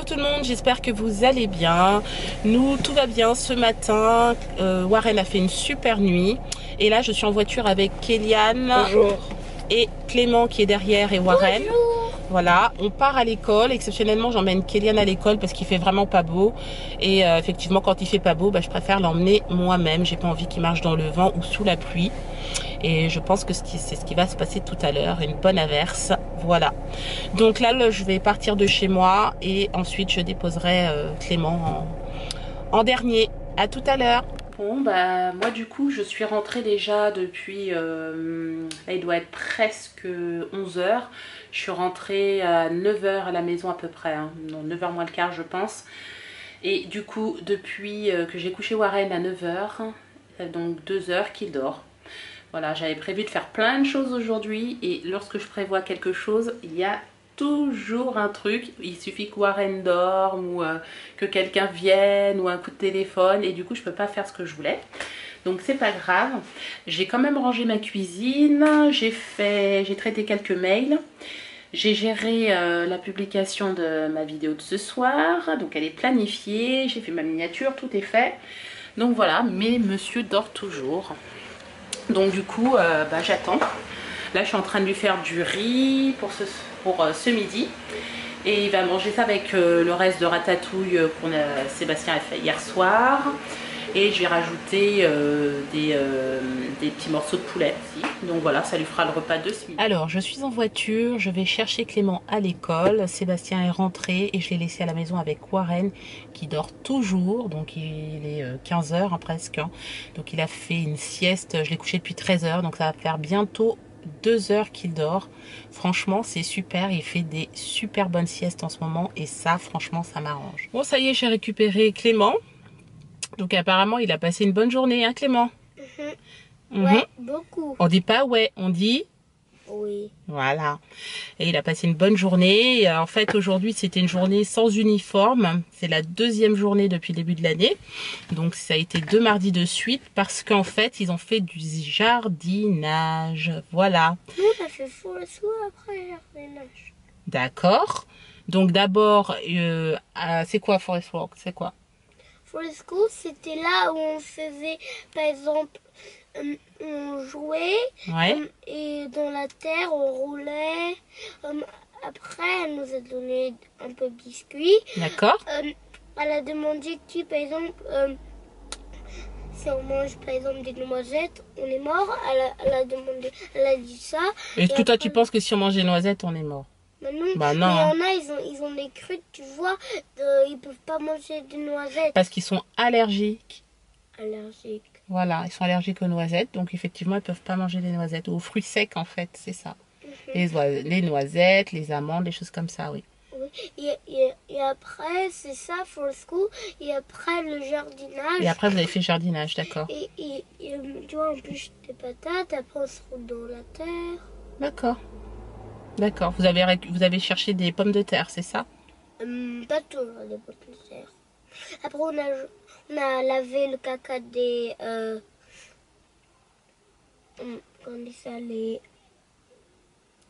Bonjour tout le monde, j'espère que vous allez bien. Nous, tout va bien ce matin. Warren a fait une super nuit. Et là, je suis en voiture avec Kéliane. Bonjour. Et Clément qui est derrière et Warren. Bonjour. Voilà, on part à l'école. Exceptionnellement, j'emmène Kéliane à l'école parce qu'il fait vraiment pas beau. Et effectivement, quand il fait pas beau, je préfère l'emmener moi-même. J'ai pas envie qu'il marche dans le vent ou sous la pluie. Et je pense que c'est ce qui va se passer tout à l'heure, une bonne averse. Voilà. Donc là, je vais partir de chez moi et ensuite je déposerai Clément en dernier. À tout à l'heure. Bon, moi du coup, je suis rentrée déjà depuis, là il doit être presque 11 h. Je suis rentrée à 9 h à la maison à peu près, hein. Non, 9 h moins le quart je pense. Et du coup, depuis que j'ai couché Warren à 9 h, donc 2 heures qu'il dort. Voilà, j'avais prévu de faire plein de choses aujourd'hui et lorsque je prévois quelque chose, il y a toujours un truc. Il suffit que Warren dorme ou que quelqu'un vienne ou un coup de téléphone et du coup je peux pas faire ce que je voulais. Donc c'est pas grave. J'ai quand même rangé ma cuisine, j'ai traité quelques mails. J'ai géré la publication de ma vidéo de ce soir, donc elle est planifiée, j'ai fait ma miniature, tout est fait. Donc voilà, mais monsieur dort toujours. Donc du coup, j'attends. Là, je suis en train de lui faire du riz pour ce midi. Et il va manger ça avec le reste de ratatouille Sébastien a fait hier soir. Et je vais rajouter des petits morceaux de poulet aussi. Donc voilà, ça lui fera le repas de ce midi. Alors, je suis en voiture, je vais chercher Clément à l'école. Sébastien est rentré et je l'ai laissé à la maison avec Warren qui dort toujours. Donc il est 15 h presque. Donc il a fait une sieste, je l'ai couché depuis 13 h. Donc ça va faire bientôt 2 heures qu'il dort. Franchement, c'est super. Il fait des super bonnes siestes en ce moment. Et ça, franchement, ça m'arrange. Bon, ça y est, j'ai récupéré Clément. Donc apparemment, il a passé une bonne journée, hein Clément? Ouais, beaucoup. On dit pas ouais, on dit oui. Voilà. Et il a passé une bonne journée. Et en fait, aujourd'hui, c'était une journée sans uniforme. C'est la deuxième journée depuis le début de l'année. Donc ça a été 2 mardis de suite parce qu'en fait, ils ont fait du jardinage. Voilà. Nous, on a fait forest walk après jardinage. D'accord. Donc d'abord, c'est quoi forest walk? C'est quoi? Forest school, c'était là où on faisait, par exemple, on jouait Ouais. Et dans la terre, on roulait. Après, elle nous a donné un peu de biscuits. D'accord. Elle a demandé que, par exemple, si on mange, par exemple, des noisettes, on est mort. Elle a demandé, elle a dit ça. Et toi, après, tu penses que si on mange des noisettes, on est mort? Non. Bah non. Mais il y en a, ils ont des croûtes, tu vois, ils peuvent pas manger des noisettes. Parce qu'ils sont allergiques. Allergiques. Voilà, ils sont allergiques aux noisettes, donc effectivement, ils peuvent pas manger des noisettes. Ou aux fruits secs, en fait, c'est ça. Les noisettes, les amandes, les choses comme ça, oui. Oui. Et après, c'est ça, for school. Et après, le jardinage. Et après, vous avez fait le jardinage, d'accord. Et tu vois, on pêche des patates, après on se roule dans la terre. D'accord. D'accord. Vous avez cherché des pommes de terre, c'est ça? Pas toujours des pommes de terre. Après, on a lavé le caca des... comment on dit ça, les...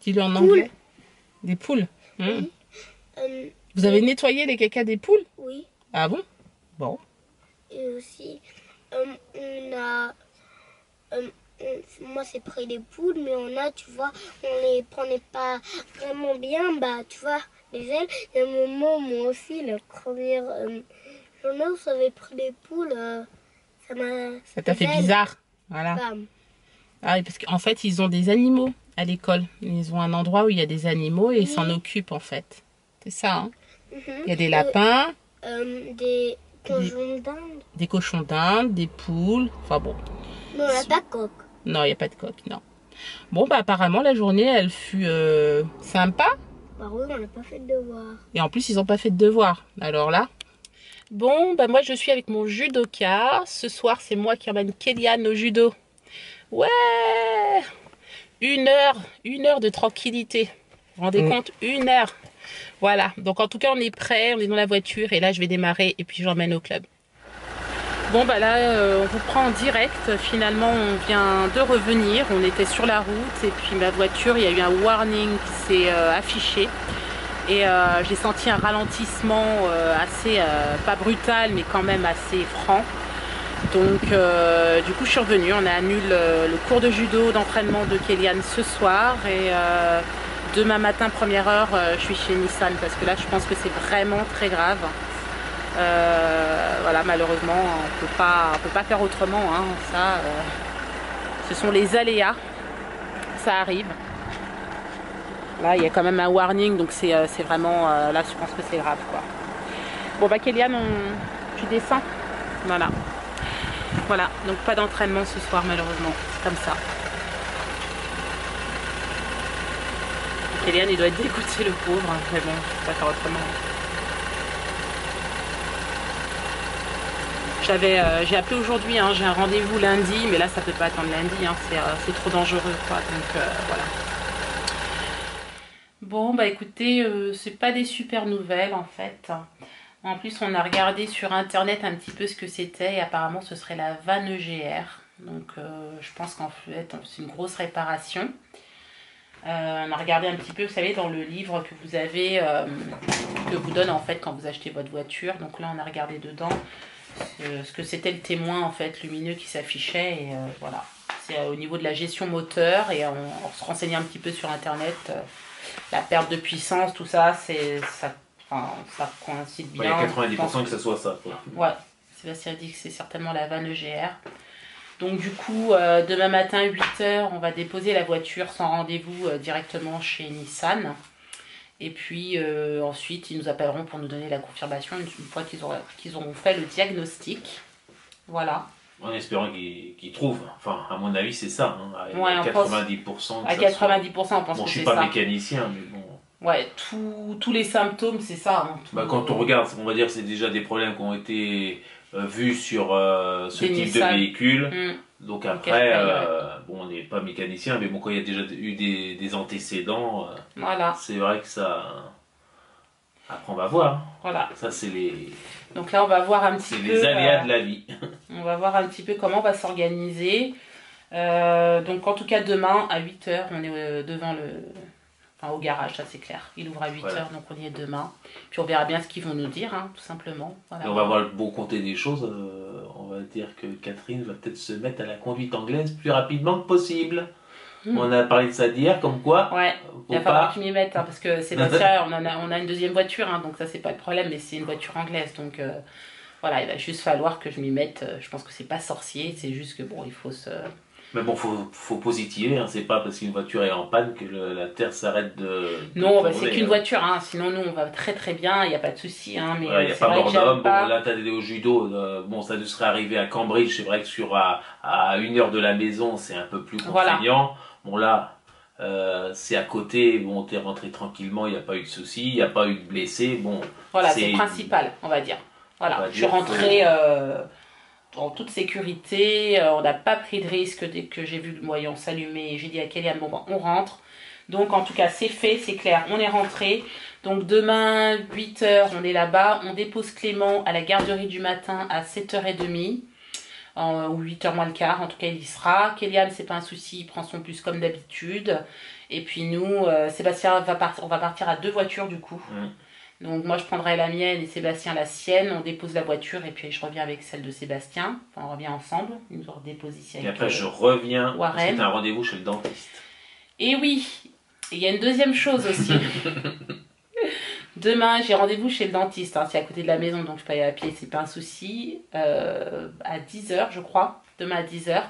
Dis-le en anglais. Des poules. Oui. Vous avez nettoyé les cacas des poules? Oui. Ah bon? Bon. Et aussi, on a... moi, c'est près des poules, mais on a, tu vois, on les prenait pas vraiment bien, tu vois, les ailes. Et à un moment, moi aussi, la première journée où j'avais pris des poules, ça t'a fait bizarre. Voilà. Bam. Ah oui, parce qu'en fait, ils ont des animaux à l'école. Ils ont un endroit où il y a des animaux et ils s'en occupent, en fait. C'est ça, hein? Il y a des lapins. Des cochons d'Inde. Des cochons d'Inde, des poules. Enfin bon. Non, on n'a pas de coq. Non, il n'y a pas de coq, non. Bon, apparemment, la journée, elle fut sympa. Bah oui, on n'a pas fait de devoir. Et en plus, ils n'ont pas fait de devoir. Alors là. Bon, moi, je suis avec mon judoka. Ce soir, c'est moi qui emmène Kéliane au judo. Ouais! Une heure de tranquillité. Vous vous rendez compte? 1 heure. Voilà. Donc, en tout cas, on est prêt. On est dans la voiture. Et là, je vais démarrer. Et puis, j'emmène au club. Bon, là, on vous prend en direct. Finalement, on vient de revenir. On était sur la route. Et puis, ma voiture, il y a eu un warning qui s'est affiché. Et j'ai senti un ralentissement assez, pas brutal, mais quand même assez franc. Donc du coup je suis revenue, on a annulé le cours de judo d'entraînement de Kéliane ce soir et demain matin première heure je suis chez Nissan parce que là je pense que c'est vraiment très grave. Voilà, malheureusement on peut pas faire autrement, hein. Ça, ce sont les aléas, ça arrive. Là il y a quand même un warning, donc c'est vraiment, là je pense que c'est grave quoi. Bon bah Kéliane, tu descends, voilà. Voilà, donc pas d'entraînement ce soir malheureusement, c'est comme ça. Kéliane il doit être dégoûté le pauvre, mais bon, je peux pas faire autrement. J'ai appelé aujourd'hui, hein, j'ai un rendez-vous lundi, mais là ça peut pas attendre lundi, hein, c'est trop dangereux quoi, donc voilà. Bon bah écoutez, c'est pas des super nouvelles en fait. En plus, on a regardé sur internet un petit peu ce que c'était et apparemment ce serait la vanne EGR. Donc je pense qu'en fait c'est une grosse réparation. On a regardé un petit peu, vous savez, dans le livre que vous avez, que vous donne en fait quand vous achetez votre voiture. Donc là on a regardé dedans ce que c'était le témoin en fait lumineux qui s'affichait et voilà. C'est au niveau de la gestion moteur et on se renseignait un petit peu sur internet. La perte de puissance, tout ça, ça coïncide bien. Il y a 90% que ce soit ça. Quoi. Ouais, Sébastien dit que c'est certainement la vanne EGR. Donc du coup, demain matin, 8h, on va déposer la voiture sans rendez-vous directement chez Nissan. Et puis ensuite, ils nous appelleront pour nous donner la confirmation une fois qu'ils auront fait le diagnostic. Voilà. En espérant qu'ils trouvent. Enfin, à mon avis, c'est ça. Hein, à ouais, 90%. À 90%, on pense bon, que c'est ça. je suis pas mécanicien, mais bon. Ouais, tous les symptômes, c'est ça. Hein, bah, quand on regarde, on va dire que c'est déjà des problèmes qui ont été vus sur ce type Nissan. de véhicule. Donc après, bon, on n'est pas mécanicien, mais bon, quand il y a déjà eu des antécédents, voilà. C'est vrai que ça... Après, on va voir. Voilà. Ça, c'est les... Donc là, on va voir un petit peu... C'est les aléas de la vie. On va voir un petit peu comment on va s'organiser. Donc en tout cas, demain, à 8h, on est devant au garage, ça c'est clair. Il ouvre à 8h, voilà. Donc on y est demain. Puis on verra bien ce qu'ils vont nous dire, hein, tout simplement. Voilà. Et on va voir le bon côté des choses. On va dire que Catherine va peut-être se mettre à la conduite anglaise plus rapidement que possible. On a parlé de ça d'hier, comme quoi. Ouais, il va falloir que je m'y mette, hein, parce que Sébastien, on a une deuxième voiture, hein, donc ça c'est pas le problème, mais c'est une voiture anglaise. Donc voilà, il va juste falloir que je m'y mette. Je pense que c'est pas sorcier, c'est juste que bon, il faut se... Mais bon, faut positiver, hein. C'est pas parce qu'une voiture est en panne que la Terre s'arrête de non, bah, c'est qu'une voiture, hein. Sinon nous on va très très bien, il n'y a pas de souci. Hein, mais il n'y a pas mort d'homme. Bon, là t'as allé au judo, bon ça nous serait arrivé à Cambridge, c'est vrai que à 1 heure de la maison c'est un peu plus contraignant. Voilà. Bon là, c'est à côté, bon t'es rentré tranquillement, il n'y a pas eu de souci, il n'y a pas eu de blessés. Bon, voilà, c'est le principal, on va dire. Voilà, je suis rentrée... en toute sécurité, on n'a pas pris de risque dès que j'ai vu le moyen s'allumer. J'ai dit à Kéliane, bon, on rentre. Donc en tout cas, c'est fait, c'est clair, on est rentré. Donc demain, 8h, on est là-bas. On dépose Clément à la garderie du matin à 7h30. Ou 8h moins le quart, en tout cas il y sera. Kéliane, c'est pas un souci, il prend son bus comme d'habitude. Et puis nous, Sébastien, on va partir à 2 voitures du coup. Donc moi je prendrai la mienne et Sébastien la sienne, on dépose la voiture et puis je reviens avec celle de Sébastien, enfin on revient ensemble, il nous redépose ici avec et après je reviens, Warren. Parce que t'as un rendez-vous chez le dentiste. Et oui, il y a une deuxième chose aussi. Demain j'ai rendez-vous chez le dentiste, hein, c'est à côté de la maison donc je peux aller à pied, c'est pas un souci, à 10h je crois, demain à 10h.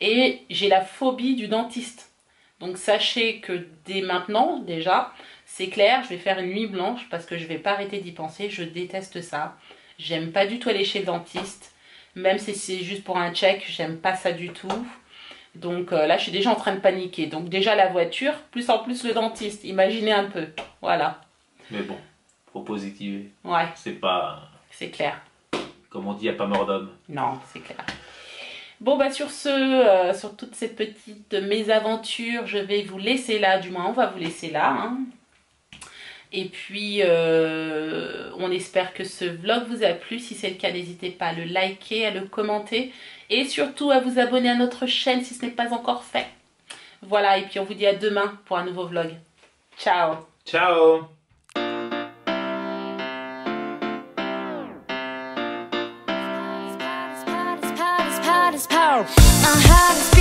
Et j'ai la phobie du dentiste, donc sachez que dès maintenant déjà, c'est clair, je vais faire une nuit blanche parce que je vais pas arrêter d'y penser. Je déteste ça. J'aime pas du tout aller chez le dentiste. Même si c'est juste pour un check, j'aime pas ça du tout. Donc là, je suis déjà en train de paniquer. Donc déjà la voiture, plus en plus le dentiste. Imaginez un peu. Voilà. Mais bon, faut positiver. Ouais. C'est pas... C'est clair. Comme on dit, il n'y a pas mort d'homme. Non, c'est clair. Bon bah sur sur toutes ces petites mésaventures, je vais vous laisser là. Du moins, on va vous laisser là, hein. Et puis, on espère que ce vlog vous a plu. Si c'est le cas, n'hésitez pas à le liker, à le commenter. Et surtout, à vous abonner à notre chaîne si ce n'est pas encore fait. Voilà, et puis on vous dit à demain pour un nouveau vlog. Ciao! Ciao! My heart is